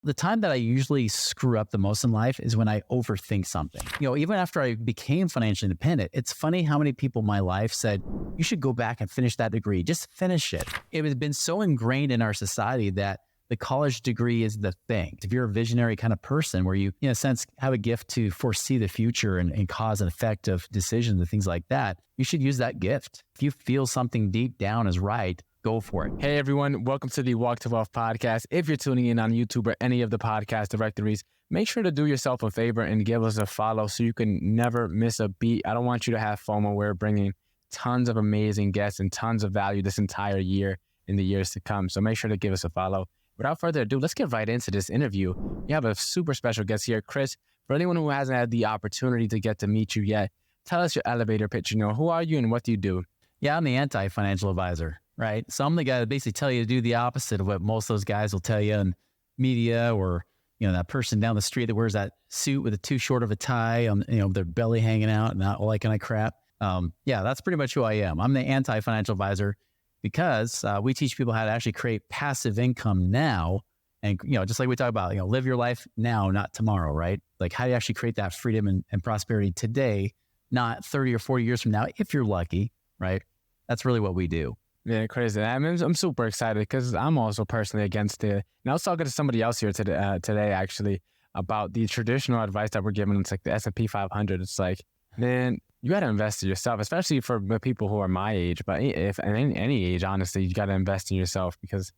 The time that I usually screw up the most in life is when I overthink something. Even after I became financially independent, it's funny how many people in my life said, you should go back and finish that degree. Just finish it. It has been so ingrained in our society that the college degree is the thing. If you're a visionary kind of person where you, in a sense, have a gift to foresee the future and cause and effect of decisions and things like that, you should use that gift. If you feel something deep down is right, go for it. Hey everyone, welcome to the Walk to Wealth podcast. If you're tuning in on YouTube or any of the podcast directories, make sure to do yourself a favor and give us a follow so you can never miss a beat. I don't want you to have FOMO. We're bringing tons of amazing guests and tons of value this entire year in the years to come. So make sure to give us a follow. Without further ado, let's get right into this interview. We have a super special guest here, Chris. For anyone who hasn't had the opportunity to get to meet you yet, tell us your elevator pitch. Who are you and what do you do? Yeah, I'm the anti-financial advisor, right? So I'm the guy that basically tell you to do the opposite of what most of those guys will tell you in media, or that person down the street that wears that suit with a too short of a tie, their belly hanging out and all that kind of crap. Yeah, that's pretty much who I am. I'm the anti-financial advisor because we teach people how to actually create passive income now. And, just like we talk about, live your life now, not tomorrow, right? Like how do you actually create that freedom and prosperity today, not 30 or 40 years from now, if you're lucky, right? That's really what we do. Yeah, crazy. I'm super excited because I'm also personally against it. And I was talking to somebody else here today actually about the traditional advice that we're given. It's like the S&P 500. It's like, man, you got to invest in yourself, especially for the people who are my age. But if at any age, honestly, you got to invest in yourself because,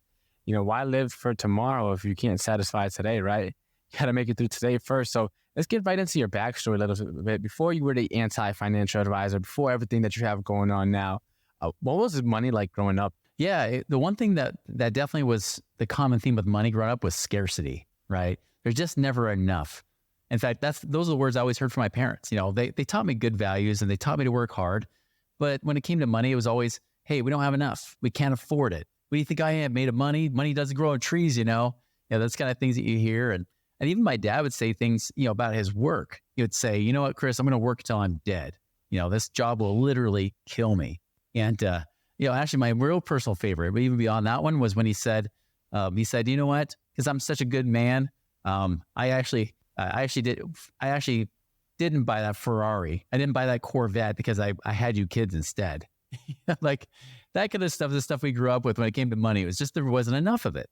why live for tomorrow if you can't satisfy today, right? You got to make it through today first. So let's get right into your backstory a little bit. Before you were the anti-financial advisor, before everything that you have going on now, what was money like growing up? Yeah, the one thing that definitely was the common theme with money growing up was scarcity, right? There's just never enough. In fact, those are the words I always heard from my parents. They taught me good values and they taught me to work hard. But when it came to money, it was always, hey, we don't have enough. We can't afford it. What do you think I am made of money? Money doesn't grow on trees, Yeah, that's kind of things that you hear. And even my dad would say things, about his work. He would say, you know what, Chris, I'm going to work until I'm dead. This job will literally kill me. And, actually my real personal favorite, but even beyond that one, was when he said, you know what, because I'm such a good man. I actually didn't buy that Ferrari. I didn't buy that Corvette because I had you kids instead. Like that kind of stuff, the stuff we grew up with when it came to money, it was just, there wasn't enough of it,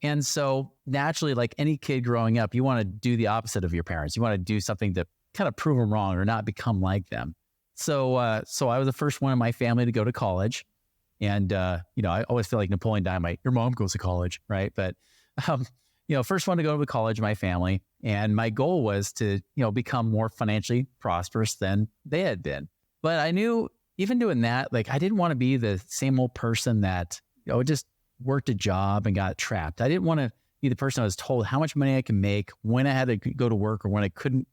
And so naturally, like any kid growing up, you want to do the opposite of your parents. You want to do something to kind of prove them wrong or not become like them. So I was the first one in my family to go to college. And, I always feel like Napoleon Dynamite, your mom goes to college, right? But, first one to go to college in my family. And my goal was to, become more financially prosperous than they had been. But I knew even doing that, like I didn't want to be the same old person that, just worked a job and got trapped. I didn't want to be the person that was told how much money I can make, when I had to go to work or when I couldn't,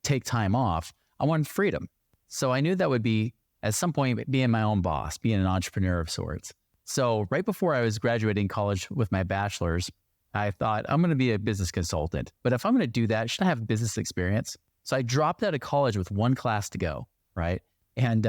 take time off. I wanted freedom. So I knew that would be, at some point, being my own boss, being an entrepreneur of sorts. So right before I was graduating college with my bachelor's, I thought, I'm going to be a business consultant. But if I'm going to do that, should I have business experience? So I dropped out of college with one class to go, right? And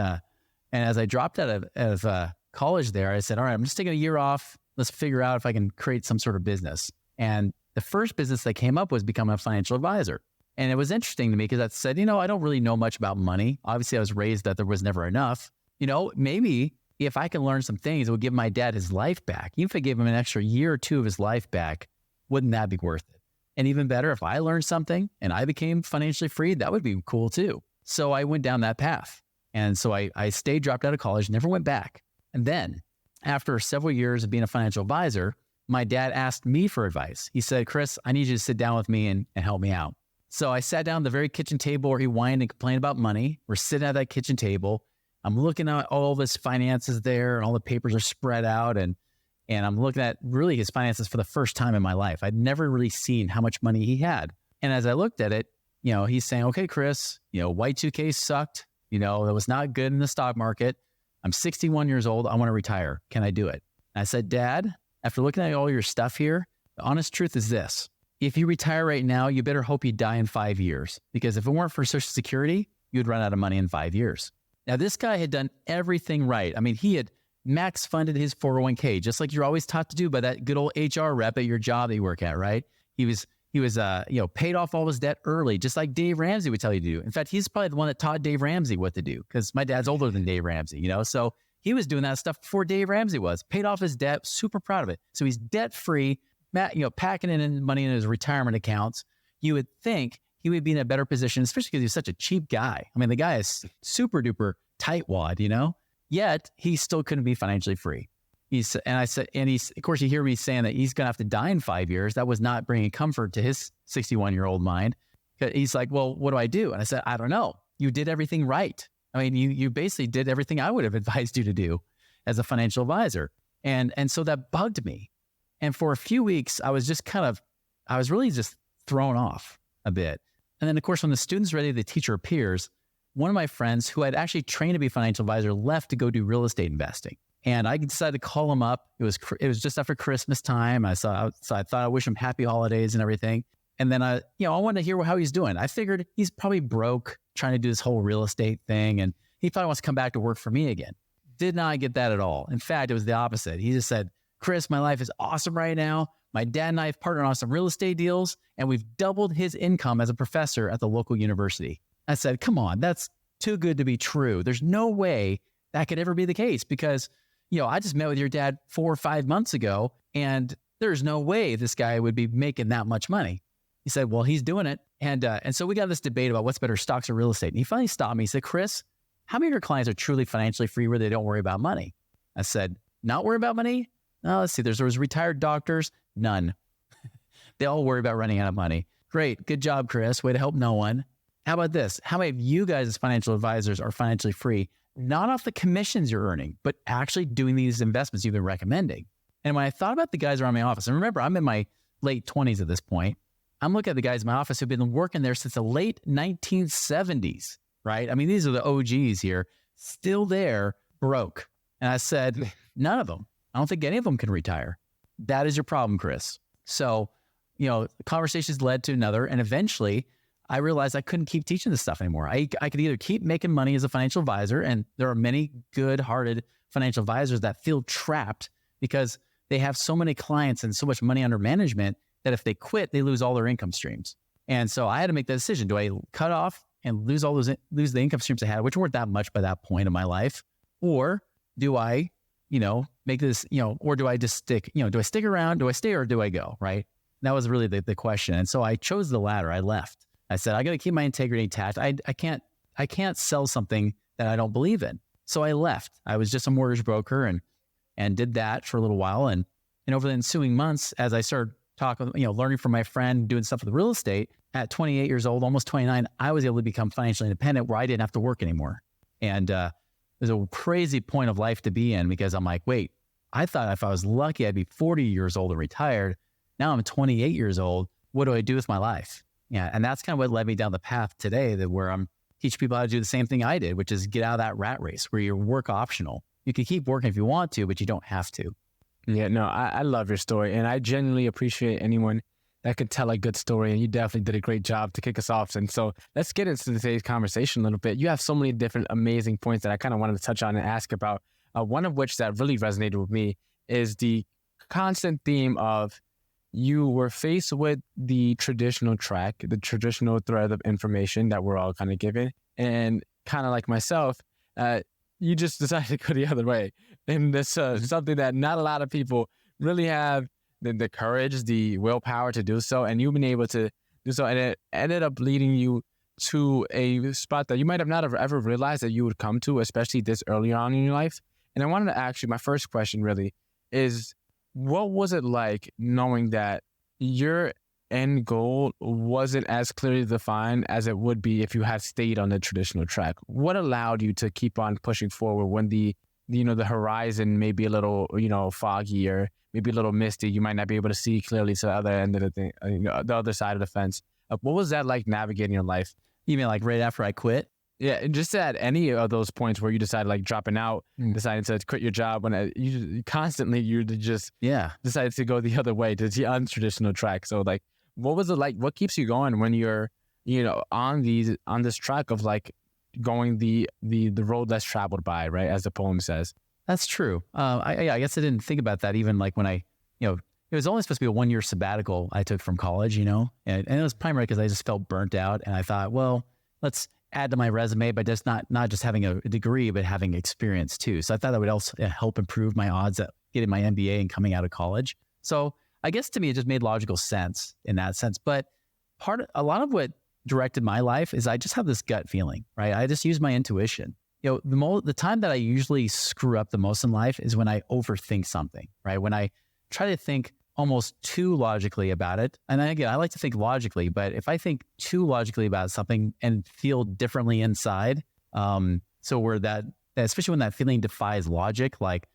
as I dropped out of college there, I said, all right, I'm just taking a year off. Let's figure out if I can create some sort of business. And the first business that came up was becoming a financial advisor. And it was interesting to me because I said, I don't really know much about money. Obviously, I was raised that there was never enough. Maybe if I can learn some things, it would give my dad his life back. Even if I gave him an extra year or two of his life back, wouldn't that be worth it? And even better, if I learned something and I became financially free, that would be cool too. So I went down that path. And so I stayed, dropped out of college, never went back. And then after several years of being a financial advisor, my dad asked me for advice. He said, Chris, I need you to sit down with me and help me out. So I sat down at the very kitchen table where he whined and complained about money. We're sitting at that kitchen table. I'm looking at all of his finances there and all the papers are spread out. And I'm looking at really his finances for the first time in my life. I'd never really seen how much money he had. And as I looked at it, he's saying, okay, Chris, Y2K sucked. It was not good in the stock market. I'm 61 years old. I want to retire. Can I do it? And I said, Dad, after looking at all your stuff here, the honest truth is this. If you retire right now, you better hope you die in 5 years, because if it weren't for Social Security, you'd run out of money in 5 years. Now, this guy had done everything right. I mean, he had max funded his 401k, just like you're always taught to do by that good old HR rep at your job that you work at, right? He was paid off all his debt early, just like Dave Ramsey would tell you to do. In fact, he's probably the one that taught Dave Ramsey what to do, because my dad's older than Dave Ramsey, so he was doing that stuff before Dave Ramsey was. Paid off his debt, super proud of it. So he's debt free, packing in money in his retirement accounts. You would think he would be in a better position, especially because he's such a cheap guy. I mean, the guy is super duper tightwad, yet he still couldn't be financially free. Of course, you hear me saying that he's going to have to die in 5 years. That was not bringing comfort to his 61-year-old mind. He's like, well, what do I do? And I said, I don't know. You did everything right. I mean, you basically did everything I would have advised you to do as a financial advisor. And so that bugged me. And for a few weeks, I was really just thrown off a bit. And then, of course, when the student's ready, the teacher appears. One of my friends who had actually trained to be a financial advisor left to go do real estate investing. And I decided to call him up. It was just after Christmas time. So I thought I wish him happy holidays and everything. And then I wanted to hear how he's doing. I figured he's probably broke trying to do this whole real estate thing. And he probably wants to come back to work for me again. Did not get that at all. In fact, it was the opposite. He just said, Chris, my life is awesome right now. My dad and I have partnered on some real estate deals, and we've doubled his income as a professor at the local university. I said, come on, that's too good to be true. There's no way that could ever be the case, because, I just met with your dad 4 or 5 months ago, and there's no way this guy would be making that much money. He said, well, he's doing it. And so we got this debate about what's better, stocks or real estate. And he finally stopped me. He said, Chris, how many of your clients are truly financially free where they don't worry about money? I said, not worry about money? No, let's see. There was retired doctors. None. They all worry about running out of money. Great. Good job, Chris. Way to help no one. How about this? How many of you guys as financial advisors are financially free, not off the commissions you're earning, but actually doing these investments you've been recommending? And when I thought about the guys around my office, and remember, I'm in my late 20s at this point, I'm looking at the guys in my office who've been working there since the late 1970s, right? I mean, these are the OGs here, still there, broke. And I said, none of them. I don't think any of them can retire. That is your problem, Chris. So, conversations led to another. And eventually, I realized I couldn't keep teaching this stuff anymore. I could either keep making money as a financial advisor, and there are many good-hearted financial advisors that feel trapped because they have so many clients and so much money under management that if they quit, they lose all their income streams. And so I had to make the decision. Do I cut off and lose the income streams I had, which weren't that much by that point in my life? Or do I, make this, or do I just stick, do I stick around? Do I stay or do I go? Right. And that was really the question. And so I chose the latter. I left. I said, I got to keep my integrity intact. I can't sell something that I don't believe in. So I left. I was just a mortgage broker and did that for a little while. And over the ensuing months, as I started talking, learning from my friend, doing stuff with real estate, at 28 years old, almost 29, I was able to become financially independent where I didn't have to work anymore. And it was a crazy point of life to be in, because I'm like, wait, I thought if I was lucky, I'd be 40 years old and retired. Now I'm 28 years old. What do I do with my life? Yeah. And that's kind of what led me down the path today, where I'm teaching people how to do the same thing I did, which is get out of that rat race where you're work optional. You can keep working if you want to, but you don't have to. Yeah, no, I love your story, and I genuinely appreciate anyone that could tell a good story, and you definitely did a great job to kick us off. And so let's get into today's conversation a little bit. You have so many different amazing points that I kind of wanted to touch on and ask about. One of which that really resonated with me is the constant theme of you were faced with the traditional track, the traditional thread of information that we're all kind of given, and kind of like myself, you just decided to go the other way. And that's something that not a lot of people really have the courage, the willpower to do so. And you've been able to do so. And it ended up leading you to a spot that you might have not have ever realized that you would come to, especially this early on in your life. And I wanted to ask you, my first question really is, what was it like knowing that your end goal wasn't as clearly defined as it would be if you had stayed on the traditional track? What allowed you to keep on pushing forward when the horizon may be a little, foggy or maybe a little misty? You might not be able to see clearly to the other end of the thing, the other side of the fence. What was that like navigating your life? You mean like right after I quit? Yeah, just at any of those points where you decided like dropping out, deciding to quit your job when you just decided to go the other way, to the untraditional track. So like, what was it like? What keeps you going when you're, on this track of like going the road less traveled by, right? As the poem says. That's true. I guess I didn't think about that even like when it was only supposed to be a 1-year sabbatical I took from college, and it was primarily because I just felt burnt out. And I thought, well, let's add to my resume, but just not just having a degree, but having experience too. So I thought that would also help improve my odds at getting my MBA and coming out of college. So I guess to me, it just made logical sense in that sense. But a lot of what directed my life is I just have this gut feeling, right? I just use my intuition. The time that I usually screw up the most in life is when I overthink something, right? When I try to think almost too logically about it. And again, I like to think logically, but if I think too logically about something and feel differently inside, so where that, especially when that feeling defies logic, like,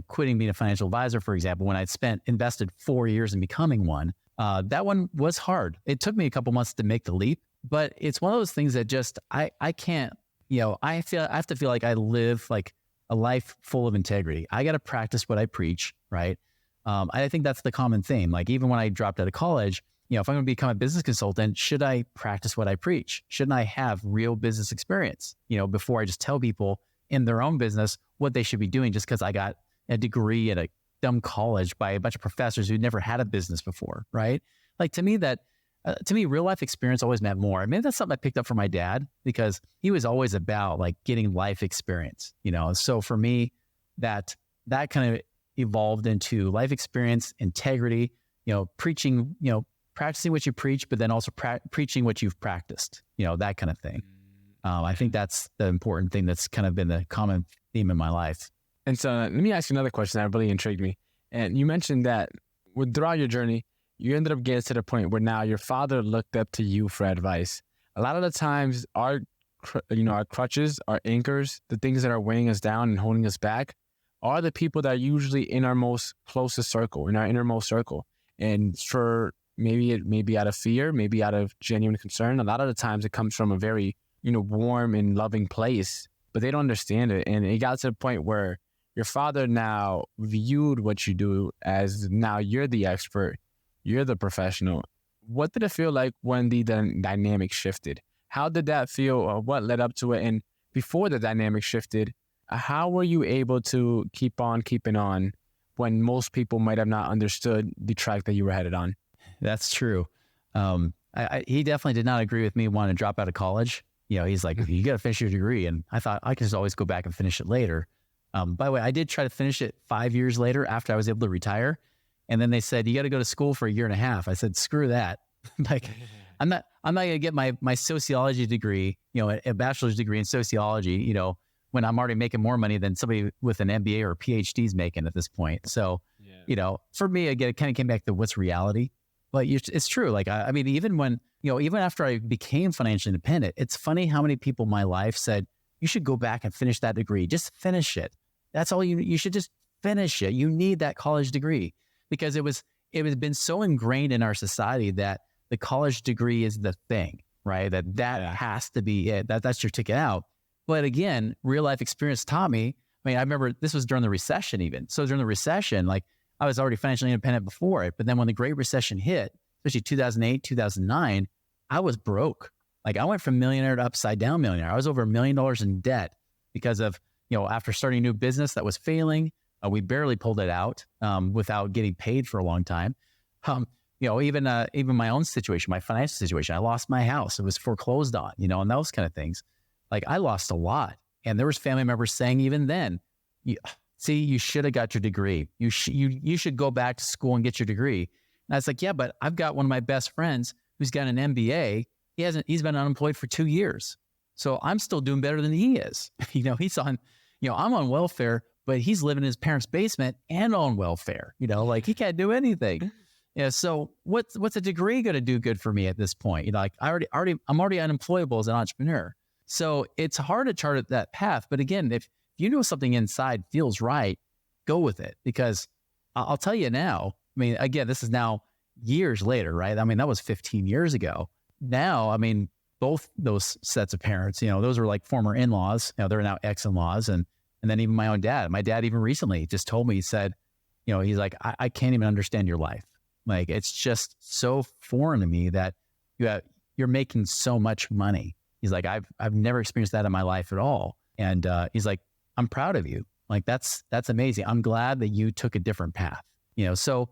quitting being a financial advisor, for example, when I'd invested 4 years in becoming one, that one was hard. It took me a couple months to make the leap, but it's one of those things that just, I can't, I have to feel like I live like a life full of integrity. I got to practice what I preach, right? I think that's the common theme. Like even when I dropped out of college, if I'm going to become a business consultant, should I practice what I preach? Shouldn't I have real business experience, before I just tell people in their own business what they should be doing just because I got a degree at a dumb college by a bunch of professors who never had a business before, right? Like to me, real life experience always meant more. I mean, that's something I picked up from my dad because he was always about like getting life experience, So for me, that kind of evolved into life experience, integrity, preaching, practicing what you preach, but then also preaching what you've practiced, that kind of thing. I think that's the important thing that's kind of been the common theme in my life. And so let me ask you another question that really intrigued me. And you mentioned that throughout your journey, you ended up getting to the point where now your father looked up to you for advice. A lot of the times our crutches, our anchors, the things that are weighing us down and holding us back are the people that are usually in our most closest circle, in our innermost circle. And for maybe it may be out of fear, maybe out of genuine concern. A lot of the times it comes from a very, warm and loving place, but they don't understand it. And it got to the point where your father now viewed what you do as now you're the expert, you're the professional. What did it feel like when the dynamic shifted? How did that feel? Or what led up to it? And before the dynamic shifted, how were you able to keep on keeping on when most people might have not understood the track that you were headed on? That's true. He definitely did not agree with me wanting to drop out of college. He's like, you got to finish your degree. And I thought I could just always go back and finish it later. By the way, I did try to finish it 5 years later after I was able to retire. And then they said, you got to go to school for 1.5 years. I said, screw that. Like, I'm not going to get my sociology degree, a bachelor's degree in sociology, when I'm already making more money than somebody with an MBA or a PhD is making at this point. So, for me, again, it kind of came back to what's reality. But it's true. Like, I mean, even after I became financially independent, it's funny how many people in my life said, you should go back and finish that degree. Just finish it. That's all you should just finish it. You need that college degree because it was been so ingrained in our society that the college degree is the thing, right? That has to be it. That's your ticket out. But again, real life experience taught me. I mean, I remember this was during the recession even. So during the recession, like I was already financially independent before it. But then when the Great Recession hit, especially 2008, 2009, I was broke. Like I went from millionaire to upside down millionaire. I was over $1 million in debt because of, after starting a new business that was failing, we barely pulled it out without getting paid for a long time. Even my own situation, my financial situation, I lost my house. It was foreclosed on, and those kind of things. Like I lost a lot. And there was family members saying even then, you should have got your degree. You should go back to school and get your degree. And I was like, yeah, but I've got one of my best friends who's got an MBA. He's been unemployed for 2 years. So I'm still doing better than he is. He's on, I'm on welfare, but he's living in his parents' basement and on welfare, like he can't do anything. So what's a degree going to do good for me at this point? Like I'm already unemployable as an entrepreneur. So it's hard to chart that path. But again, if you know something inside feels right, go with it. Because I'll tell you now, I mean, again, this is now years later, right? I mean, that was 15 years ago. Now, I mean, both those sets of parents, those are like former in-laws. They're now ex-in-laws. And then even my own dad. My dad even recently just told me, he said, he's like, I can't even understand your life. Like, it's just so foreign to me that you're making so much money. He's like, I've never experienced that in my life at all. And he's like, I'm proud of you. Like that's amazing. I'm glad that you took a different path, so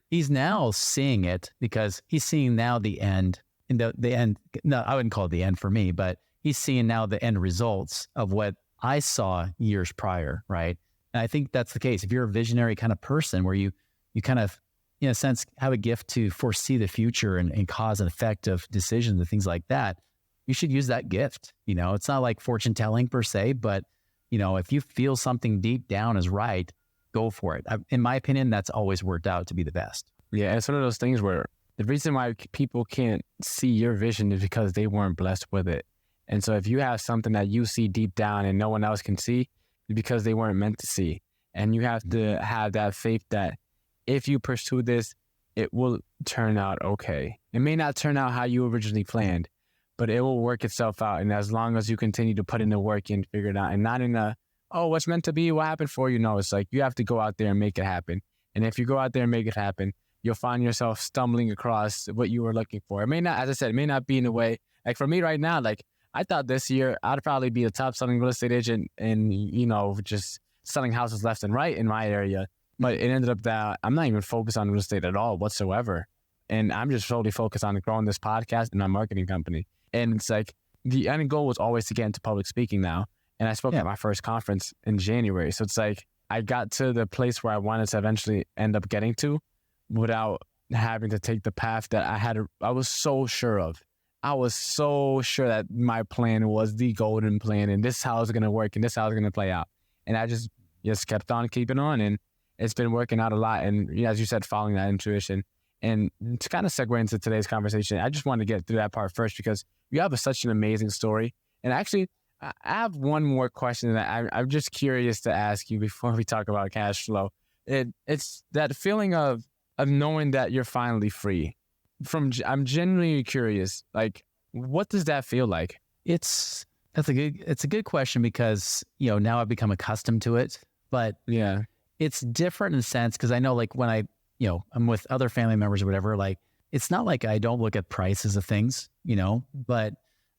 he's now seeing it because he's seeing now the end and the end. No, I wouldn't call it the end for me, but he's seeing now the end results of what I saw years prior. Right. And I think that's the case. If you're a visionary kind of person where you kind of, in a sense, have a gift to foresee the future and cause and effect of decisions and things like that, you should use that gift. It's not like fortune telling per se, but if you feel something deep down is right, go for it. In my opinion, that's always worked out to be the best. Yeah, it's one of those things where the reason why people can't see your vision is because they weren't blessed with it. And so if you have something that you see deep down and no one else can see, it's because they weren't meant to see. And you have to have that faith that if you pursue this, it will turn out okay. It may not turn out how you originally planned, but it will work itself out. And as long as you continue to put in the work and figure it out, and not in what's meant to be, what happened for you? No, it's like you have to go out there and make it happen. And if you go out there and make it happen, you'll find yourself stumbling across what you were looking for. It may not, as I said, it may not be in a way, like for me right now, like I thought this year I'd probably be a top selling real estate agent and, just selling houses left and right in my area. But it ended up that I'm not even focused on real estate at all whatsoever. And I'm just solely focused on growing this podcast and my marketing company. And it's like the end goal was always to get into public speaking now. And I spoke at my first conference in January. So it's like I got to the place where I wanted to eventually end up getting to without having to take the path that I was so sure of. I was so sure that my plan was the golden plan and this is how it's going to work and this is how it's going to play out. And I just kept on keeping on and it's been working out a lot. And as you said, following that intuition. And to kind of segue into today's conversation, I just wanted to get through that part first because you have such an amazing story. And actually, I have one more question that I'm just curious to ask you before we talk about cash flow. It's that feeling of knowing that you're finally free. I'm genuinely curious, like, what does that feel like? It's a good question because, now I've become accustomed to it, but yeah, it's different in a sense. Cause I know like when I'm with other family members or whatever, like, it's not like I don't look at prices of things, but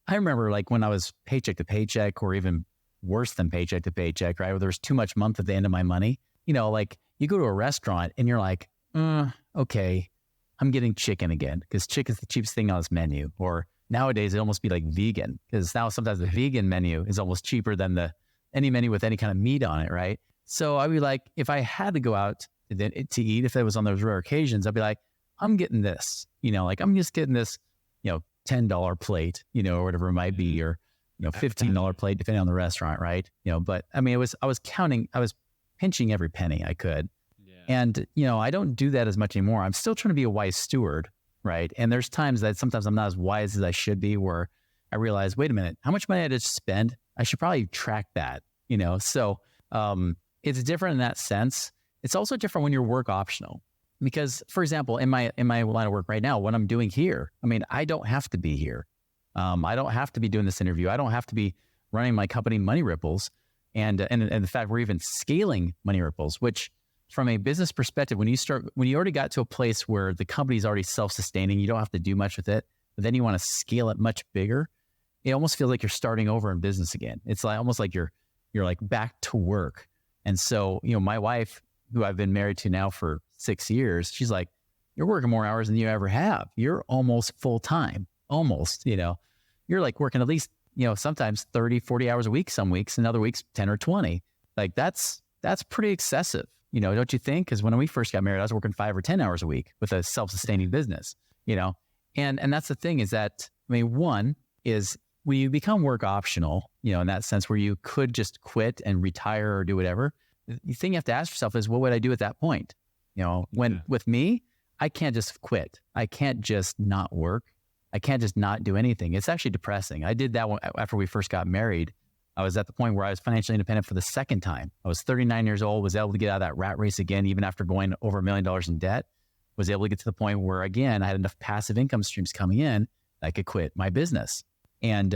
I remember like when I was paycheck to paycheck or even worse than paycheck to paycheck, right? Where there was too much month at the end of my money, like you go to a restaurant and you're like, okay, I'm getting chicken again because chicken's the cheapest thing on this menu. Or nowadays it almost be like vegan because now sometimes the vegan menu is almost cheaper than any menu with any kind of meat on it, right? So I'd be like, if I had to go out to eat, if it was on those rare occasions, I'd be like, I'm getting this, like I'm just getting this, $10 plate, or whatever it might be, or, $15 plate, depending on the restaurant. Right. But I mean, I was pinching every penny I could. Yeah. And, I don't do that as much anymore. I'm still trying to be a wise steward. Right. And there's times that sometimes I'm not as wise as I should be where I realize, wait a minute, how much money I just spend? I should probably track that, So it's different in that sense. It's also different when you're work optional. Because, for example, in my line of work right now, what I'm doing here, I mean, I don't have to be here. I don't have to be doing this interview. I don't have to be running my company Money Ripples. And the fact we're even scaling Money Ripples, which from a business perspective, when you already got to a place where the company's already self-sustaining, you don't have to do much with it, but then you want to scale it much bigger, it almost feels like you're starting over in business again. It's like almost like you're like back to work. And so, my wife, who I've been married to now for 6 years, she's like, you're working more hours than you ever have. You're almost full time, almost, you're like working at least, sometimes 30, 40 hours a week, some weeks, and other weeks, 10 or 20. Like that's pretty excessive, don't you think? Because when we first got married, I was working 5 or 10 hours a week with a self-sustaining business, and that's the thing is that, I mean, one is when you become work optional, in that sense where you could just quit and retire or do whatever, the thing you have to ask yourself is, what would I do at that point? With me, I can't just quit. I can't just not work. I can't just not do anything. It's actually depressing. I did that after we first got married. I was at the point where I was financially independent for the second time. I was 39 years old, was able to get out of that rat race again, even after going over $1 million in debt, was able to get to the point where, again, I had enough passive income streams coming in that I could quit my business. And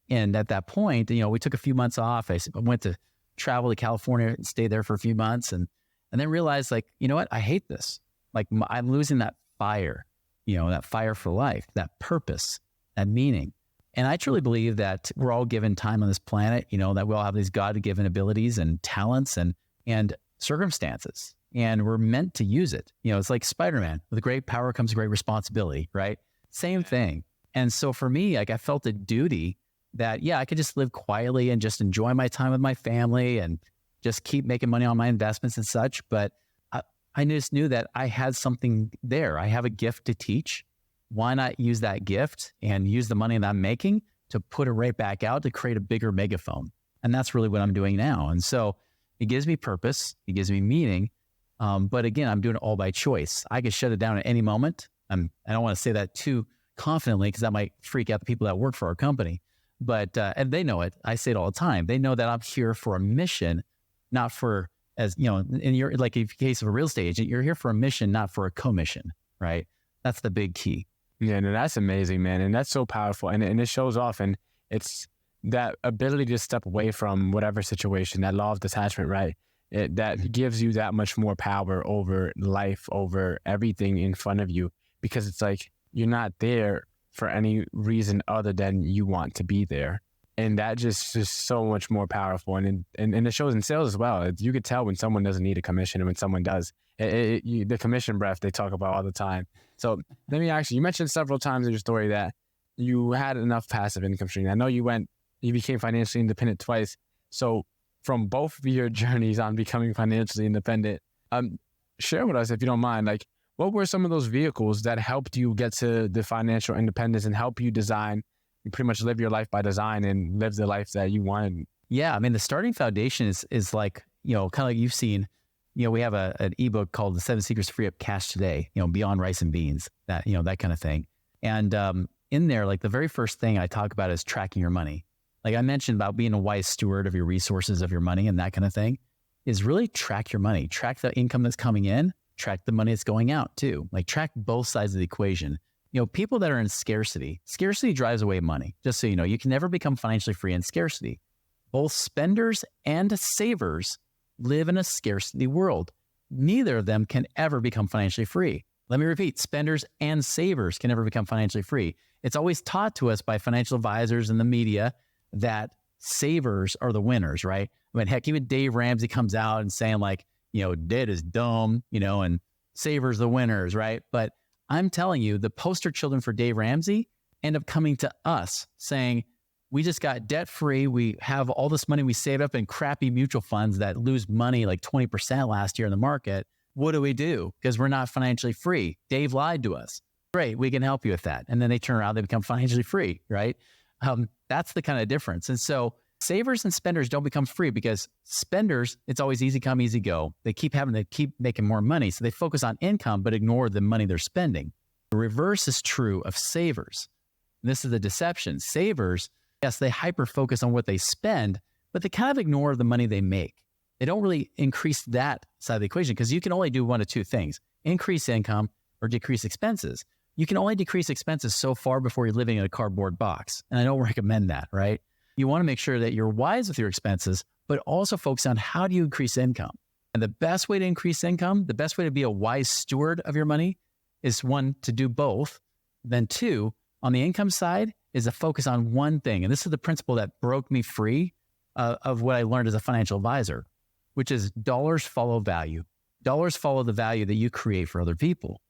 at that point, we took a few months off. I went to travel to California and stay there for a few months and then realized, like, you know what? I hate this. Like, I'm losing that fire, that fire for life, that purpose, that meaning. And I truly believe that we're all given time on this planet, that we all have these God-given abilities and talents and circumstances, and we're meant to use it. It's like Spider-Man. With great power comes great responsibility, right? Same thing. And so for me, like I felt a duty that, I could just live quietly and just enjoy my time with my family and just keep making money on my investments and such. But I just knew that I had something there. I have a gift to teach. Why not use that gift and use the money that I'm making to put it right back out to create a bigger megaphone? And that's really what I'm doing now. And so it gives me purpose. It gives me meaning. But again, I'm doing it all by choice. I could shut it down at any moment. I don't want to say that too confidently because that might freak out the people that work for our company. But, and they know it. I say it all the time. They know that I'm here for a mission, not for, as in your, like in the case of a real estate agent, you're here for a mission, not for a commission, right? That's the big key. Yeah, no, that's amazing, man. And that's so powerful. And it shows off. And it's that ability to step away from whatever situation, that law of detachment, right? That gives you that much more power over life, over everything in front of you, because it's like you're not there for any reason other than you want to be there. And that just is so much more powerful. And it shows in sales as well. You could tell when someone doesn't need a commission and when someone does. The commission breath they talk about all the time. So let me ask you, you mentioned several times in your story that you had enough passive income stream. I know you became financially independent twice. So from both of your journeys on becoming financially independent, share with us, if you don't mind, like what were some of those vehicles that helped you get to the financial independence and help you design, you pretty much live your life by design and live the life that you wanted? Yeah. I mean, the starting foundation is like, kind of like you've seen, we have an ebook called The 7 Secrets to Free Up Cash Today, beyond rice and beans, that kind of thing. And in there, like the very first thing I talk about is tracking your money. Like I mentioned about being a wise steward of your resources, of your money and that kind of thing, is really track your money, track the income that's coming in, track the money that's going out too. Like track both sides of the equation. People that are in scarcity drives away money. Just so you know, you can never become financially free in scarcity. Both spenders and savers live in a scarcity world. Neither of them can ever become financially free. Let me repeat, spenders and savers can never become financially free. It's always taught to us by financial advisors and the media that savers are the winners, right? I mean, heck, even Dave Ramsey comes out and saying like, debt is dumb, and savers the winners, right? But I'm telling you, the poster children for Dave Ramsey end up coming to us saying, we just got debt free. We have all this money we saved up in crappy mutual funds that lose money like 20% last year in the market. What do we do? Because we're not financially free. Dave lied to us. Great, we can help you with that. And then they turn around, they become financially free, right? That's the kind of difference. And so savers and spenders don't become free because spenders, it's always easy come, easy go. They keep making more money. So they focus on income, but ignore the money they're spending. The reverse is true of savers. And this is the deception. Savers, yes, they hyper-focus on what they spend, but they kind of ignore the money they make. They don't really increase that side of the equation because you can only do one of two things, increase income or decrease expenses. You can only decrease expenses so far before you're living in a cardboard box. And I don't recommend that, right? You want to make sure that you're wise with your expenses, but also focus on how do you increase income? And the best way to increase income, the best way to be a wise steward of your money is one, to do both. Then two, on the income side, is a focus on one thing. And this is the principle that broke me free of what I learned as a financial advisor, which is dollars follow value. Dollars follow the value that you create for other people.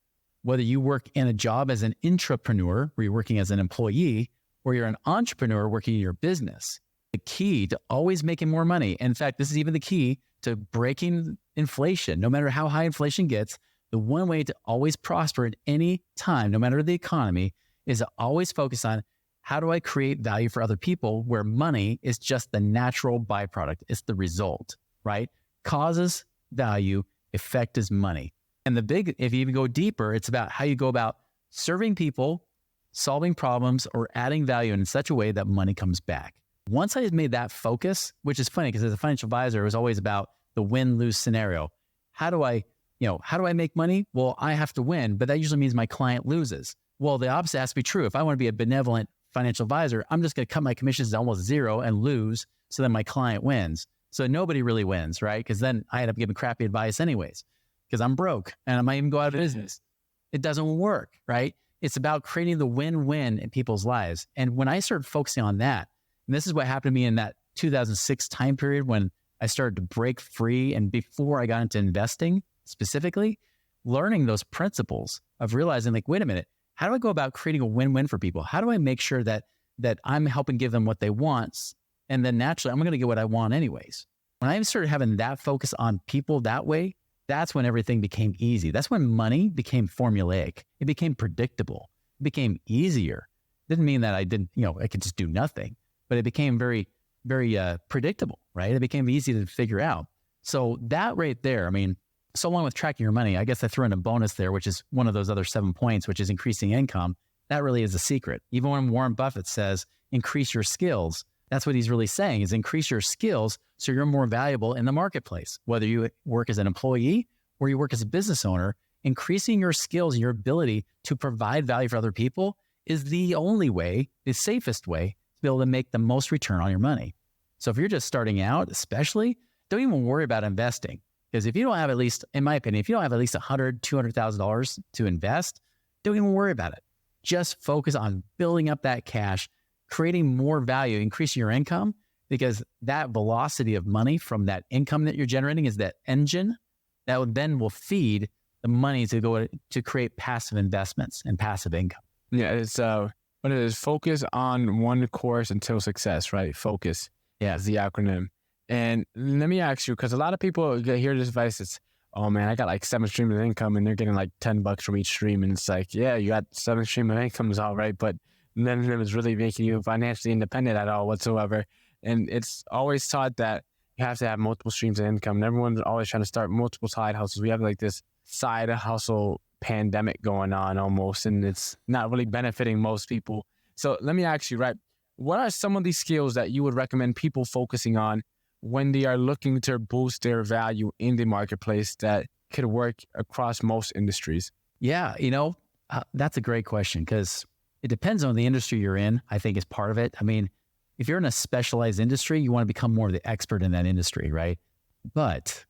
Whether you work in a job as an intrapreneur, where you're working as an employee, or you're an entrepreneur working in your business, the key to always making more money, in fact, this is even the key to breaking inflation. No matter how high inflation gets, the one way to always prosper at any time, no matter the economy, is to always focus on how do I create value for other people, where money is just the natural byproduct. It's the result, right? Causes value, effect is money. And if you even go deeper, it's about how you go about serving people, solving problems, or adding value in such a way that money comes back. Once I made that focus, which is funny because as a financial advisor, it was always about the win-lose scenario. How do I make money? Well, I have to win, but that usually means my client loses. Well, the opposite has to be true. If I want to be a benevolent financial advisor, I'm just going to cut my commissions to almost zero and lose, so then my client wins. So nobody really wins, right? Because then I end up giving crappy advice anyways, because I'm broke and I might even go out of business. It doesn't work, right? It's about creating the win-win in people's lives. And when I started focusing on that, and this is what happened to me in that 2006 time period when I started to break free, and before I got into investing specifically, learning those principles of realizing like, wait a minute, how do I go about creating a win-win for people? How do I make sure that I'm helping give them what they want? And then naturally, I'm going to get what I want anyways. When I started having that focus on people that way, that's when everything became easy. That's when money became formulaic. It became predictable. It became easier. Didn't mean that I didn't, I could just do nothing, but it became very, very predictable, right? It became easy to figure out. So that right there, I mean, so along with tracking your money, I guess I threw in a bonus there, which is one of those other 7 points, which is increasing income. That really is a secret. Even when Warren Buffett says, increase your skills, that's what he's really saying is increase your skills so you're more valuable in the marketplace. Whether you work as an employee or you work as a business owner, increasing your skills and your ability to provide value for other people is the only way, the safest way to be able to make the most return on your money. So if you're just starting out, especially, don't even worry about investing. Because if you don't have at least, in my opinion, if you don't have at least $100,000, $200,000 to invest, don't even worry about it. Just focus on building up that cash, creating more value, increasing your income, because that velocity of money from that income that you're generating is that engine that will feed the money to go to create passive investments and passive income. Yeah, it's what it is, focus on one course until success, right? Focus. Yeah, is the acronym. And let me ask you, because a lot of people hear this advice, it's, oh man, I got like 7 streams of income and they're getting like $10 from each stream. And it's like, yeah, you got 7 streams of income is all right, but none of them is really making you financially independent at all whatsoever. And it's always taught that you have to have multiple streams of income. And everyone's always trying to start multiple side hustles. We have like this side hustle pandemic going on almost, and it's not really benefiting most people. So let me ask you, right, what are some of these skills that you would recommend people focusing on when they are looking to boost their value in the marketplace that could work across most industries? Yeah, that's a great question because it depends on the industry you're in, I think is part of it. I mean, if you're in a specialized industry, you want to become more of the expert in that industry, right? But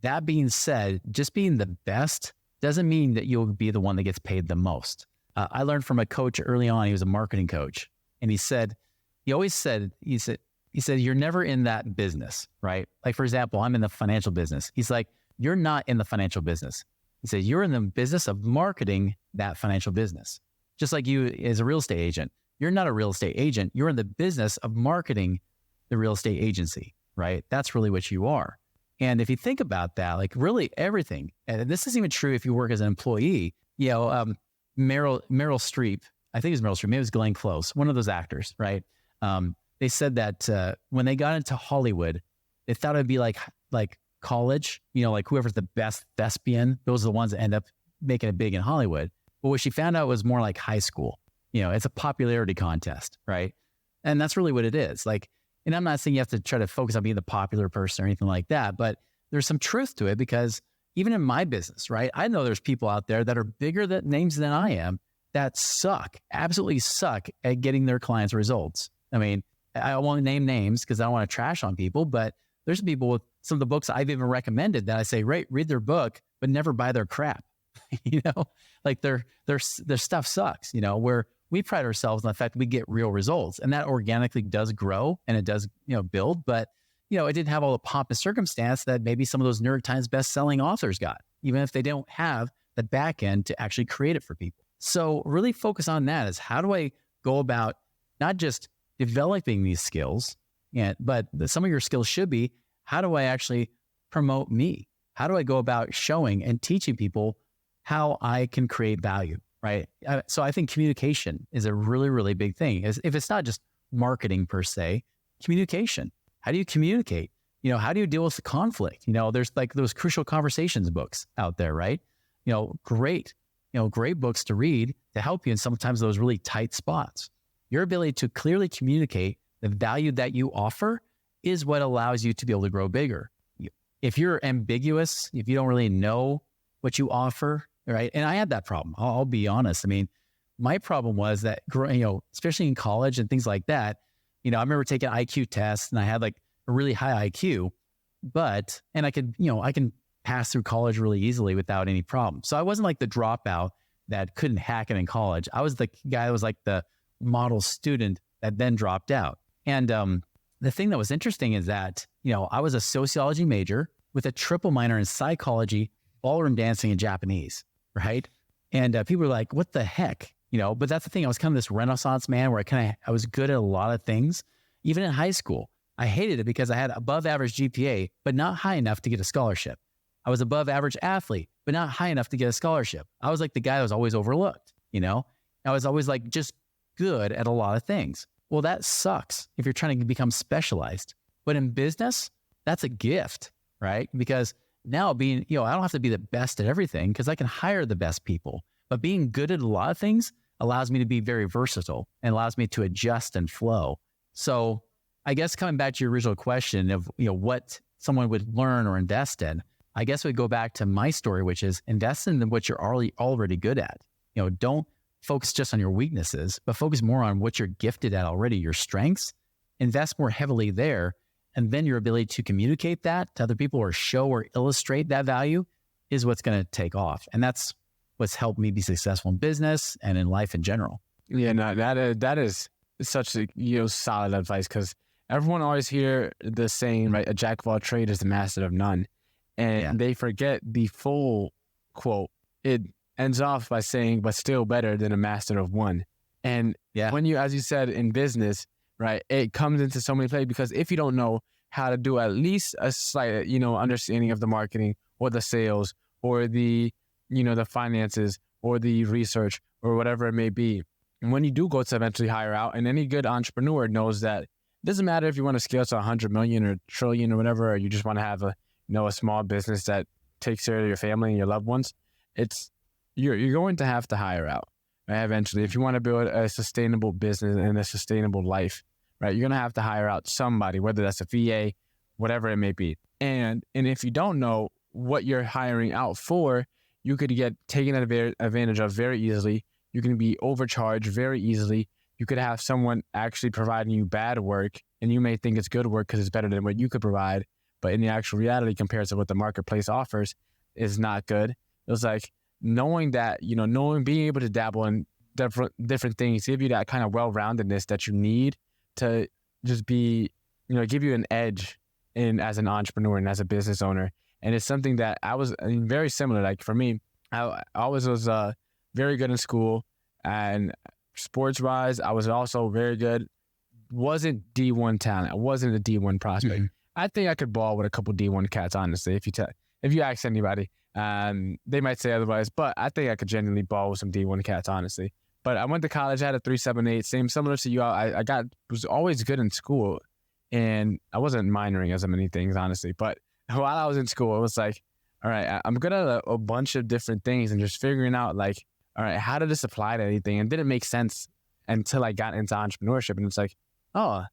that being said, just being the best doesn't mean that you'll be the one that gets paid the most. I learned from a coach early on. He was a marketing coach. And he said, you're never in that business, right? Like, for example, I'm in the financial business. He's like, you're not in the financial business. He said, you're in the business of marketing that financial business. Just like you as a real estate agent. You're not a real estate agent. You're in the business of marketing the real estate agency, right? That's really what you are. And if you think about that, like really everything, and this is even true if you work as an employee, Meryl Streep, I think it was Meryl Streep, maybe it was Glenn Close, one of those actors, right? They said that when they got into Hollywood, they thought it'd be like college, like whoever's the best thespian, those are the ones that end up making it big in Hollywood. But what she found out was more like high school. It's a popularity contest, right? And that's really what it is. Like, and I'm not saying you have to try to focus on being the popular person or anything like that, but there's some truth to it because even in my business, right? I know there's people out there that are bigger names than I am that absolutely suck at getting their clients results. I mean, I won't name names because I don't want to trash on people, but there's people with some of the books I've even recommended that I say, read their book, but never buy their crap. Like their stuff sucks, where we pride ourselves on the fact that we get real results, and that organically does grow and it does, build, but it didn't have all the pomp and circumstance that maybe some of those New York Times best-selling authors got, even if they don't have the back end to actually create it for people. So really focus on that is how do I go about not just developing these skills, but some of your skills should be, how do I actually promote me? How do I go about showing and teaching people how I can create value, right? So I think communication is a really, really big thing. If it's not just marketing per se, communication. How do you communicate? How do you deal with the conflict? There's like those crucial conversations books out there, right? Great books to read to help you in sometimes those really tight spots. Your ability to clearly communicate the value that you offer is what allows you to be able to grow bigger. If you're ambiguous, if you don't really know what you offer, right? And I had that problem. I'll be honest. I mean, my problem was that, especially in college and things like that, I remember taking IQ tests and I had like a really high IQ, and I can pass through college really easily without any problem. So I wasn't like the dropout that couldn't hack it in college. I was the guy that was like the model student that then dropped out. And the thing that was interesting is that, I was a sociology major with a triple minor in psychology, ballroom dancing, and Japanese, right? And people were like, what the heck? But that's the thing. I was kind of this Renaissance man where I was good at a lot of things. Even in high school, I hated it because I had above average GPA, but not high enough to get a scholarship. I was above average athlete, but not high enough to get a scholarship. I was like the guy that was always overlooked, I was always like just good at a lot of things. Well, that sucks if you're trying to become specialized. But in business, that's a gift, right? Because now being, I don't have to be the best at everything because I can hire the best people. But being good at a lot of things allows me to be very versatile and allows me to adjust and flow. So I guess coming back to your original question of, what someone would learn or invest in, I guess we'd go back to my story, which is invest in what you're already good at. Don't focus just on your weaknesses, but focus more on what you're gifted at already, your strengths. Invest more heavily there. And then your ability to communicate that to other people or show or illustrate that value is what's going to take off. And that's what's helped me be successful in business and in life in general. Yeah, no, that is such solid advice, because everyone always hear the saying, right? A jack of all trades is the master of none. And they forget the full quote. It ends off by saying, but still better than a master of one. And when you, as you said, in business, right, it comes into so many places, because if you don't know how to do at least a slight, understanding of the marketing or the sales or the, the finances or the research or whatever it may be, and when you do go to eventually hire out, and any good entrepreneur knows that it doesn't matter if you want to scale to 100 million or trillion or whatever, or you just want to have a small business that takes care of your family and your loved ones, you're going to have to hire out, right? Eventually, if you want to build a sustainable business and a sustainable life, right, you're going to have to hire out somebody, whether that's a VA, whatever it may be. And if you don't know what you're hiring out for, you could get taken advantage of very easily. You can be overcharged very easily. You could have someone actually providing you bad work, and you may think it's good work because it's better than what you could provide. But in the actual reality, compared to what the marketplace offers, is not good. It was like knowing that, being able to dabble in different things, give you that kind of well-roundedness that you need to just be, give you an edge as an entrepreneur and as a business owner. And it's something that very similar. Like for me, I always was very good in school, and sports-wise, I was also very good. Wasn't D1 talent. I wasn't a D1 prospect. Mm-hmm. I think I could ball with a couple D1 cats, honestly. If you ask anybody, they might say otherwise, but I think I could genuinely ball with some D1 cats, honestly. But I went to college, I had a 3.78, similar to you. I was always good in school, and I wasn't minoring as many things, honestly. But while I was in school, it was like, all right, I'm good at a bunch of different things, and just figuring out like, all right, how did this apply to anything? And it didn't make sense until I got into entrepreneurship. And it's like, oh,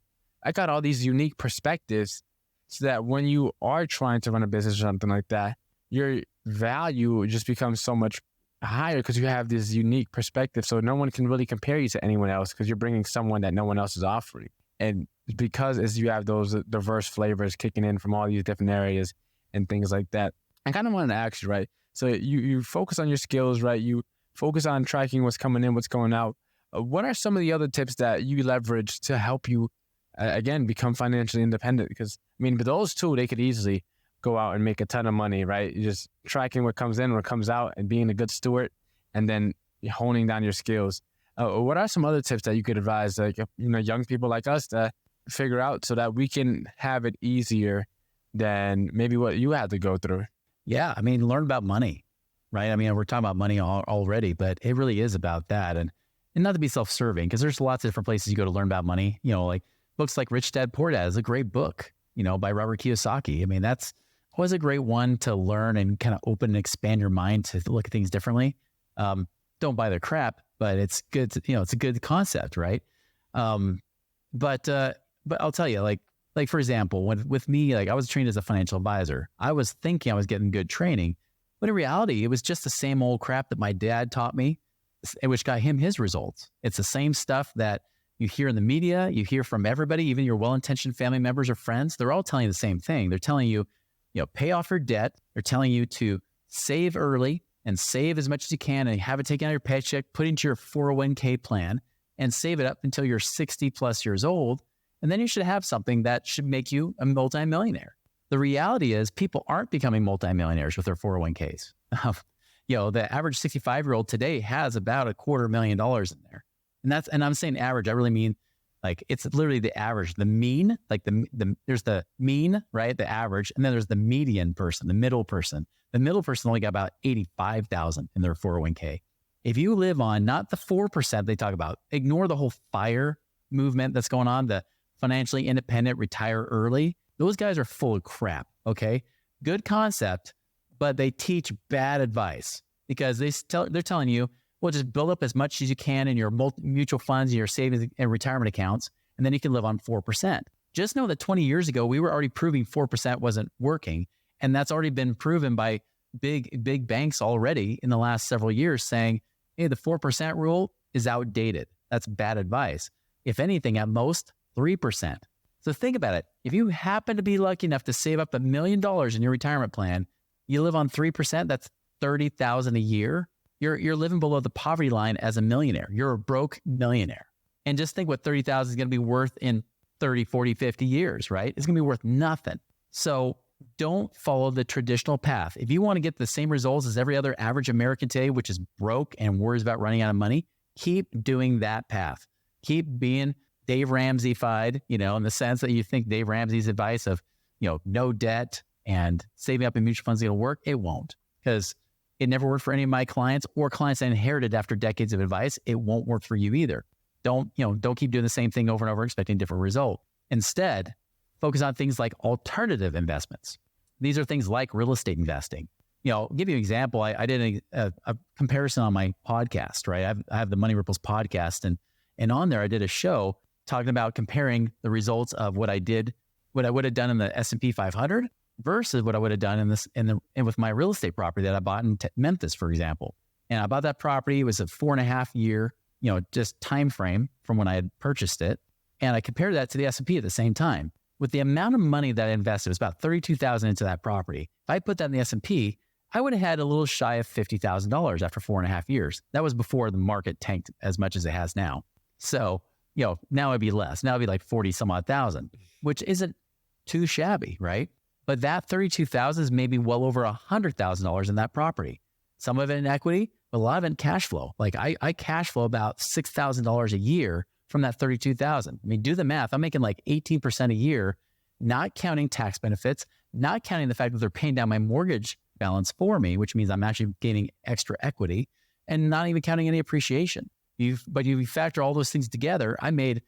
I got all these unique perspectives, so that when you are trying to run a business or something like that, your value just becomes so much higher because you have this unique perspective. So no one can really compare you to anyone else because you're bringing someone that no one else is offering. And because as you have those diverse flavors kicking in from all these different areas and things like that, I kind of wanted to ask you, right? So you focus on your skills, right? You focus on tracking what's coming in, what's going out. What are some of the other tips that you leverage to help you, again, become financially independent? Because, with those two, they could easily go out and make a ton of money, right? You're just tracking what comes in, what comes out, and being a good steward, and then honing down your skills. What are some other tips that you could advise, like, young people like us to figure out so that we can have it easier than maybe what you had to go through? Yeah, learn about money, right? We're talking about money already, but it really is about that. And not to be self-serving, because there's lots of different places you go to learn about money. Like books like Rich Dad Poor Dad is a great book, by Robert Kiyosaki. That's always a great one to learn and kind of open and expand your mind to look at things differently. Don't buy their crap, but it's good. It's a good concept, right? But I'll tell you, like for example, with me, like I was trained as a financial advisor. I was thinking I was getting good training, but in reality, it was just the same old crap that my dad taught me, which got him his results. It's the same stuff that you hear in the media, you hear from everybody, even your well-intentioned family members or friends. They're all telling you the same thing. They're telling you, pay off your debt. They're telling you to save early and save as much as you can and have it taken out of your paycheck, put into your 401k plan and save it up until you're 60 plus years old. And then you should have something that should make you a multimillionaire. The reality is people aren't becoming multimillionaires with their 401ks. The average 65-year-old today has about $250,000 in there. And I'm saying average, I really mean like it's literally the average, the mean, like there's the mean, right? The average, and then there's the median person, the middle person. The middle person only got about 85,000 in their 401k. If you live on not the 4% they talk about, ignore the whole FIRE movement that's going on, the financially independent, retire early. Those guys are full of crap, okay? Good concept, but they teach bad advice because they're telling you, well, just build up as much as you can in your mutual funds, your savings and retirement accounts, and then you can live on 4%. Just know that 20 years ago, we were already proving 4% wasn't working. And that's already been proven by big banks already in the last several years saying, hey, the 4% rule is outdated. That's bad advice. If anything, at most 3%. So think about it. If you happen to be lucky enough to save up $1 million in your retirement plan, you live on 3%, that's $30,000 a year. You're living below the poverty line as a millionaire. You're a broke millionaire. And just think what $30,000 is going to be worth in 30, 40, 50 years, right? It's going to be worth nothing. So don't follow the traditional path. If you want to get the same results as every other average American today, which is broke and worries about running out of money, keep doing that path. Keep being Dave Ramsey-fied, in the sense that you think Dave Ramsey's advice of, no debt and saving up in mutual funds is going to work. It won't, because it never worked for any of my clients or clients I inherited after decades of advice. It won't work for you either. Don't keep doing the same thing over and over, expecting a different result. Instead, focus on things like alternative investments. These are things like real estate investing. I'll give you an example. I did a comparison on my podcast, right? I have the Money Ripples podcast, and on there I did a show talking about comparing the results of what I would have done in the S&P 500 versus what I would have done with my real estate property that I bought in Memphis, for example. And I bought that property. It was a 4.5 year, just time frame from when I had purchased it. And I compared that to the S&P at the same time. With the amount of money that I invested, it was about $32,000 into that property. If I put that in the S&P, I would have had a little shy of $50,000 after 4.5 years. That was before the market tanked as much as it has now. So, now it'd be less. Now it'd be like 40 some odd thousand, which isn't too shabby, right? But that $32,000 is maybe well over $100,000 in that property. Some of it in equity, but a lot of it in cash flow. Like I cash flow about $6,000 a year from that $32,000. I mean, do the math. I'm making like 18% a year, not counting tax benefits, not counting the fact that they're paying down my mortgage balance for me, which means I'm actually gaining extra equity, and not even counting any appreciation. But you factor all those things together, I made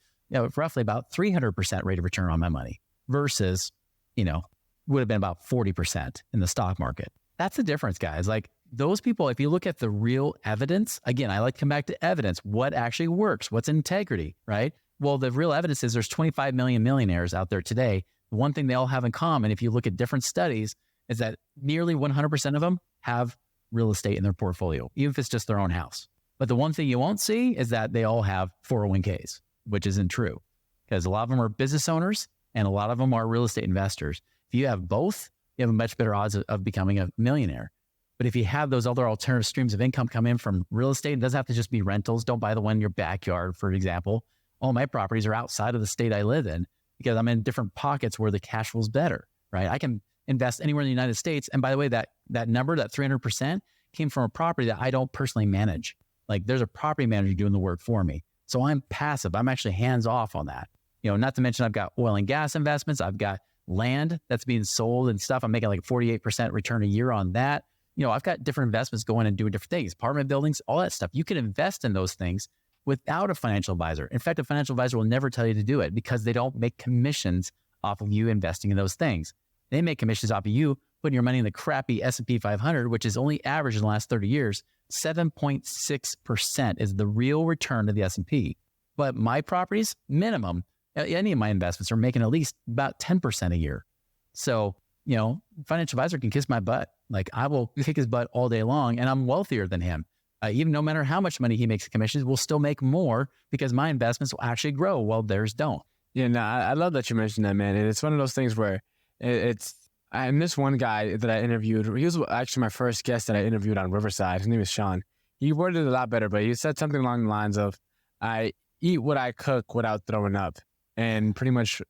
roughly about 300% rate of return on my money versus, would have been about 40% in the stock market. That's the difference, guys. Like those people, if you look at the real evidence, again, I like to come back to evidence. What actually works? What's integrity, right? Well, the real evidence is there's 25 million millionaires out there today. The one thing they all have in common, if you look at different studies, is that nearly 100% of them have real estate in their portfolio, even if it's just their own house. But the one thing you won't see is that they all have 401ks, which isn't true, because a lot of them are business owners and a lot of them are real estate investors. If you have both, you have a much better odds of becoming a millionaire. But if you have those other alternative streams of income come in from real estate, it doesn't have to just be rentals. Don't buy the one in your backyard, for example. All my properties are outside of the state I live in because I'm in different pockets where the cash flow is better, right? I can invest anywhere in the United States. And by the way, that number, that 300%, came from a property that I don't personally manage. Like there's a property manager doing the work for me. So I'm passive. I'm actually hands off on that. Not to mention I've got oil and gas investments. I've got land that's being sold and stuff. I'm making like 48% return a year on that. I've got different investments going and doing different things, apartment buildings, all that stuff. You can invest in those things without a financial advisor. In fact, a financial advisor will never tell you to do it because they don't make commissions off of you investing in those things. They make commissions off of you putting your money in the crappy S&P 500, which is only average in the last 30 years. 7.6% is the real return of the S&P. But my properties, minimum, any of my investments are making at least about 10% a year. So, financial advisor can kiss my butt. Like I will kick his butt all day long and I'm wealthier than him. Even no matter how much money he makes in commissions, we'll still make more because my investments will actually grow while theirs don't. Yeah, no, I love that you mentioned that, man. And it's one of those things where it's And this one guy that I interviewed, he was actually my first guest that I interviewed on Riverside. His name is Sean. He worded it a lot better, but he said something along the lines of, I eat what I cook without throwing up. And pretty much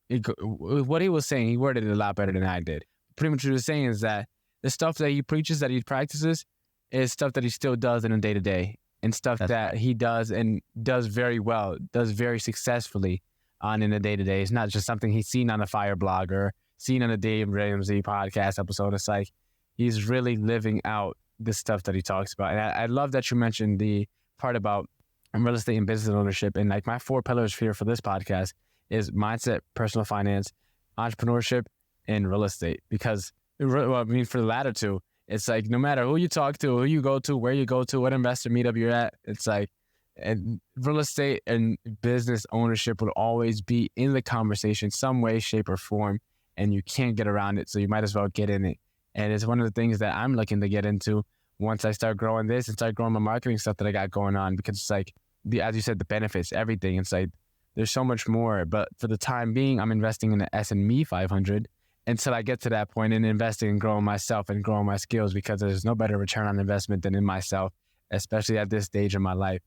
what he was saying, he worded it a lot better than I did. Pretty much what he was saying is that the stuff that he preaches, that he practices, is stuff that he still does in a day-to-day, and stuff that he does and does very well, does very successfully on in a day-to-day. It's not just something he's seen on a Fire blog or seen on a Dave Ramsey podcast episode. It's like he's really living out the stuff that he talks about. And I love that you mentioned the part about real estate and business ownership. And like my 4 pillars here for this podcast is mindset, personal finance, entrepreneurship, and real estate. Because, well, I mean, for the latter two, it's like no matter who you talk to, who you go to, where you go to, what investor meetup you're at, it's like, and real estate and business ownership will always be in the conversation some way, shape, or form, and you can't get around it. So you might as well get in it. And it's one of the things that I'm looking to get into once I start growing this and start growing my marketing stuff that I got going on, because it's like, as you said, the benefits, everything. It's like, there's so much more. But for the time being, I'm investing in the S&P 500 until I get to that point and investing and growing myself and growing my skills, because there's no better return on investment than in myself, especially at this stage of my life.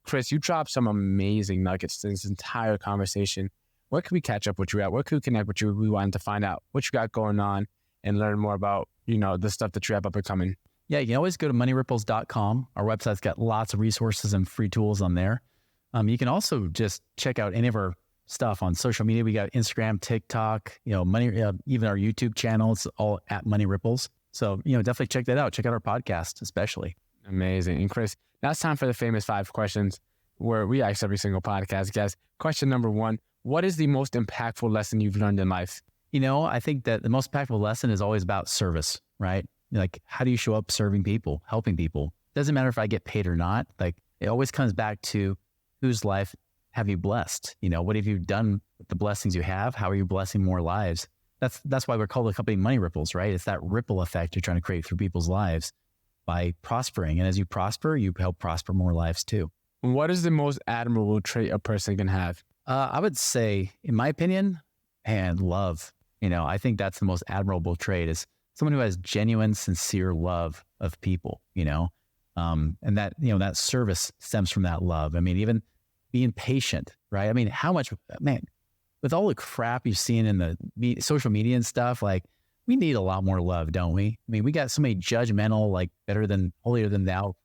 Chris, you dropped some amazing nuggets in this entire conversation. Where can we catch up with you at? Where can we connect with you? We wanted to find out what you got going on and learn more about, the stuff that you have up and coming. Yeah, you can always go to moneyripples.com. Our website's got lots of resources and free tools on there. You can also just check out any of our stuff on social media. We got Instagram, TikTok, even our YouTube channel. It's all at Money Ripples. So, definitely check that out. Check out our podcast, especially. Amazing. And Chris, now it's time for the famous 5 questions where we ask every single podcast guest. Question number 1, what is the most impactful lesson you've learned in life? I think that the most impactful lesson is always about service, right? Like, how do you show up serving people, helping people? Doesn't matter if I get paid or not. Like, it always comes back to whose life have you blessed? What have you done with the blessings you have? How are you blessing more lives? That's why we're called the company Money Ripples, right? It's that ripple effect you're trying to create through people's lives by prospering. And as you prosper, you help prosper more lives too. What is the most admirable trait a person can have? I would say, in my opinion, and love. I think that's the most admirable trait, is someone who has genuine, sincere love of people, and that, that service stems from that love. I mean, even being patient, right? I mean, how much, man, with all the crap you've seen in the social media and stuff, like, we need a lot more love, don't we? I mean, we got so many judgmental, like holier than thou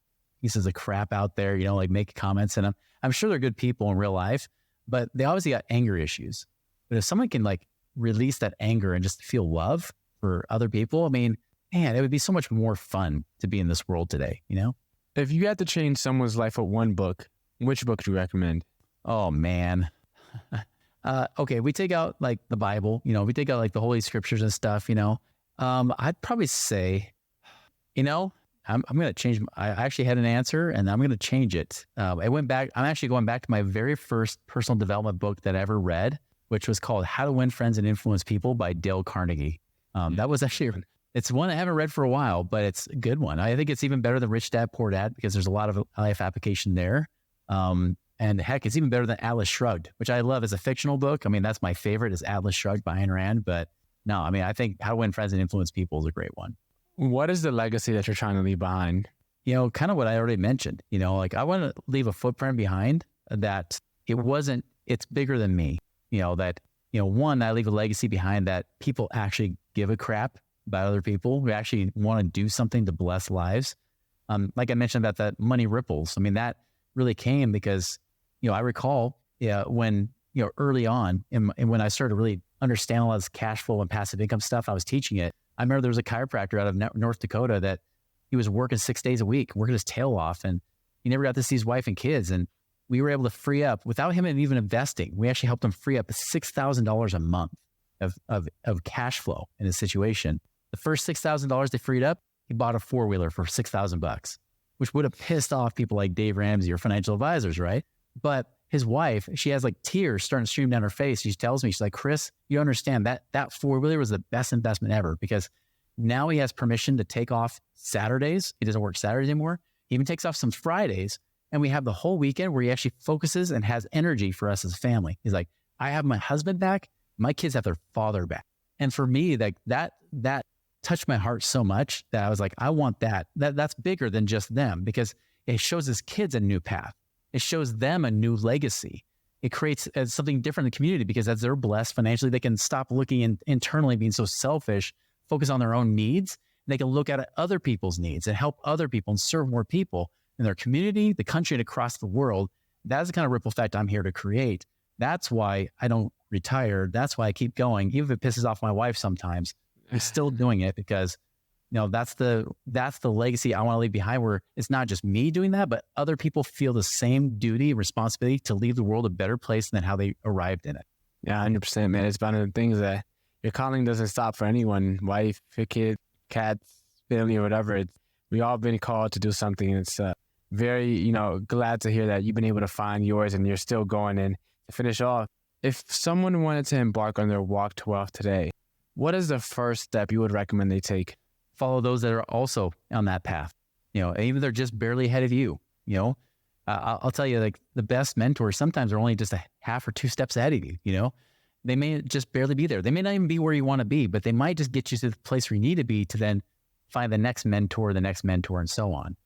pieces of crap out there, like make comments. And I'm sure they're good people in real life, but they obviously got anger issues. But if someone can like release that anger and just feel love for other people, I mean, man, it would be so much more fun to be in this world today, If you had to change someone's life with one book, which book do you recommend? Oh, man. Okay, we take out like the Bible, we take out like the Holy Scriptures and stuff, I'd probably say, I'm going to change. I actually had an answer and I'm going to change it. I'm actually going back to my very first personal development book that I ever read, which was called How to Win Friends and Influence People by Dale Carnegie. That was actually, it's one I haven't read for a while, but it's a good one. I think it's even better than Rich Dad, Poor Dad, because there's a lot of life application there. And heck, it's even better than Atlas Shrugged, which I love as a fictional book. I mean, that's my favorite, is Atlas Shrugged by Ayn Rand. But no, I mean, I think How to Win Friends and Influence People is a great one. What is the legacy that you're trying to leave behind? Kind of what I already mentioned, like I want to leave a footprint behind that it's bigger than me, one, I leave a legacy behind that people actually give a crap about other people who actually want to do something to bless lives. Like I mentioned about that Money Ripples. I mean, that really came because, I recall when, early on and when I started to really understand all this cash flow and passive income stuff, I was teaching it. I remember there was a chiropractor out of North Dakota that he was working 6 days a week, working his tail off, and he never got to see his wife and kids. And we were able to free up, without him even investing, we actually helped him free up $6,000 a month of cash flow in his situation. The first $6,000 they freed up, he bought a 4-wheeler for $6,000, which would have pissed off people like Dave Ramsey or financial advisors, right? But his wife, she has like tears starting to stream down her face. She tells me, she's like, Chris, you understand that 4-wheeler was the best investment ever, because now he has permission to take off Saturdays. He doesn't work Saturdays anymore. He even takes off some Fridays, and we have the whole weekend where he actually focuses and has energy for us as a family. He's like, I have my husband back. My kids have their father back. And for me, like that touched my heart so much that I was like, I want that. That's bigger than just them, because it shows his kids a new path. It shows them a new legacy. It creates something different in the community, because as they're blessed financially, they can stop looking internally, being so selfish, focus on their own needs. And they can look at other people's needs and help other people and serve more people in their community, the country, and across the world. That's the kind of ripple effect I'm here to create. That's why I don't retire. That's why I keep going. Even if it pisses off my wife sometimes, I'm still doing it, because that's the legacy I want to leave behind, where it's not just me doing that, but other people feel the same duty, responsibility to leave the world a better place than how they arrived in it. Yeah, 100%, man. It's one of the things that your calling doesn't stop for anyone, wife, your kid, cats, family, or whatever. We all been called to do something. It's very, glad to hear that you've been able to find yours and you're still going. And to finish off, if someone wanted to embark on their walk to wealth today, what is the first step you would recommend they take? Follow those that are also on that path. Even if they're just barely ahead of you. I'll tell you, like, the best mentors sometimes are only just a half or 2 steps ahead of you. They may just barely be there. They may not even be where you want to be, but they might just get you to the place where you need to be to then find the next mentor, and so on.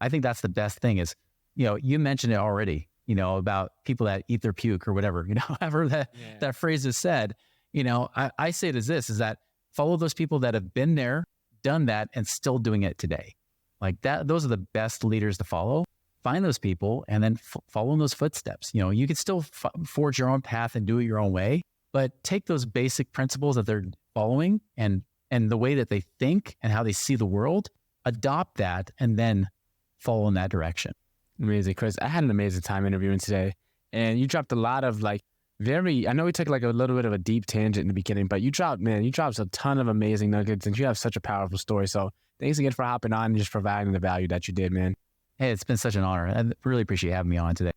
I think that's the best thing is, you mentioned it already, about people that eat their puke or whatever, however that phrase is said. I say it as this, is that follow those people that have been there, done that, and still doing it today. Like that, those are the best leaders to follow. Find those people and then follow in those footsteps. You can still forge your own path and do it your own way, but take those basic principles that they're following and the way that they think and how they see the world, adopt that, and then follow in that direction. Amazing, Chris. I had an amazing time interviewing today, and you dropped a lot of I know we took like a little bit of a deep tangent in the beginning, but you dropped a ton of amazing nuggets, and you have such a powerful story. So thanks again for hopping on and just providing the value that you did, man. Hey, it's been such an honor. I really appreciate you having me on today.